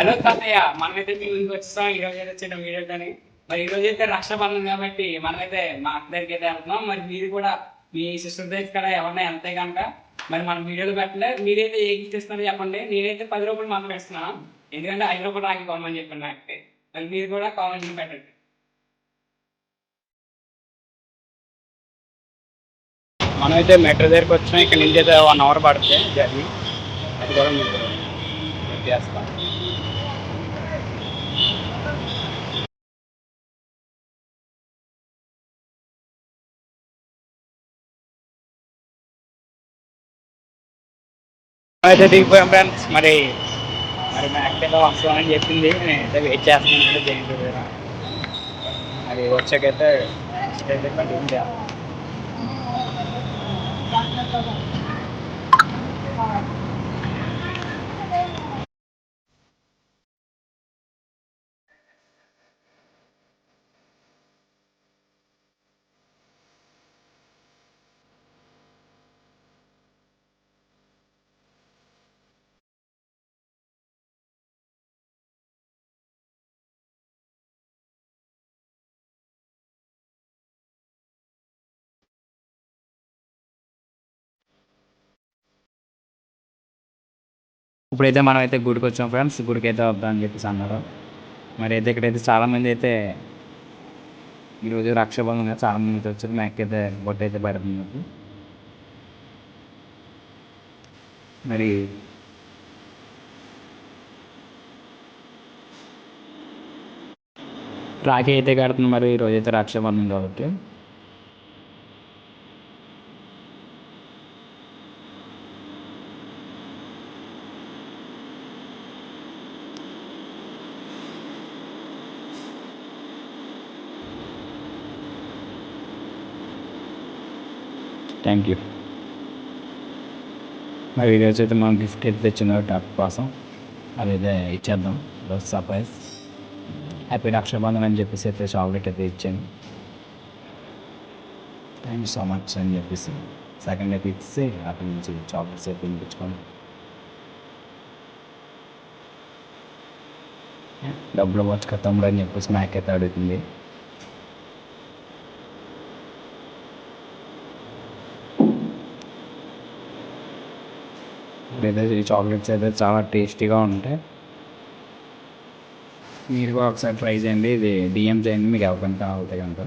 Hello తాతయ్య, మనమైతే మీ ఊరికి వచ్చేస్తాం. ఈ రోజు అయితే చిన్న వీడియో కానీ మరి ఈ రోజు అయితే రక్షాబంధన్ కాబట్టి మనమైతే మా అక్క దగ్గరికి అయితే వెళ్తున్నాం. మరి మీరు కూడా మీ సిస్టర్ దగ్గర కూడా ఎవరైనా వెళ్తే కనుక మరి మన వీడియోలు పెట్టలే, మీరైతే ఏ గిఫ్ట్ ఇస్తున్నారో చెప్పండి. నేనైతే 10 రూపాయలు మాత్రం ఇస్తున్నాను, ఎందుకంటే 5 రూపాయలు నాకు కామని చెప్పండి. నాకు మరి మీరు కూడా కామెంట్ పెట్టండి. మనమైతే మెట్రో దగ్గరికి వచ్చినా, ఇక్కడ నుంచి అయితే 1 అవర్ పడుతుంది జర్నీ. అది కూడా మీకు చేస్తాను. అయితే దిగిపోయాం ఫ్రెండ్స్. మరి మరి మా యాక్టివ్గా వస్తామని చెప్పింది, నేనైతే వెయిట్ చేస్తున్నాను జైలు దగ్గర. మరి వచ్చాకైతే అయితే కంటిన్యూ చేయాలి. ఇప్పుడైతే మనం అయితే గుడికి వచ్చాం ఫ్రెండ్స్. గుడికి అయితే వద్దామని చెప్పేసి అన్నారు. మరి అయితే ఇక్కడైతే చాలామంది అయితే ఈరోజు రక్షాబంధన్ మీద చాలామంది అయితే వచ్చారు. మ్యాక్ అయితే బొట్టు అయితే పడుతుంది. మరి రాఖీ అయితే కడుతుంది. మరి ఈరోజు అయితే రక్షాబంధన్ కాబట్టి థ్యాంక్ యూ. మరి ఈరోజు అయితే మనం గిఫ్ట్ అయితే తెచ్చిందో డాక్టర్ కోసం, అదైతే ఇచ్చేద్దాం. ఈరోజు సర్ప్రైజ్. హ్యాపీ రక్షాబంధన్ అని చెప్పేసి అయితే చాక్లెట్ అయితే ఇచ్చాను. థ్యాంక్ యూ సో మచ్ అని చెప్పేసి సెకండ్ అయితే ఇస్తే అక్కడి నుంచి చాక్లెట్స్ అయితే తినిపించుకోండి. డబ్బులు వచ్చి తమ్ముడు అని చెప్పేసి మ్యాక్ అయితే అడుగుతుంది. లేదా ఈ చాక్లెట్స్ అయితే చాలా టేస్టీగా ఉంటాయి. మీరు కూడా ఒకసారి ట్రై చేయండి. ఇది డిఎం చేయండి మీకు ఎవరికైనా అవుతాయి కనుక.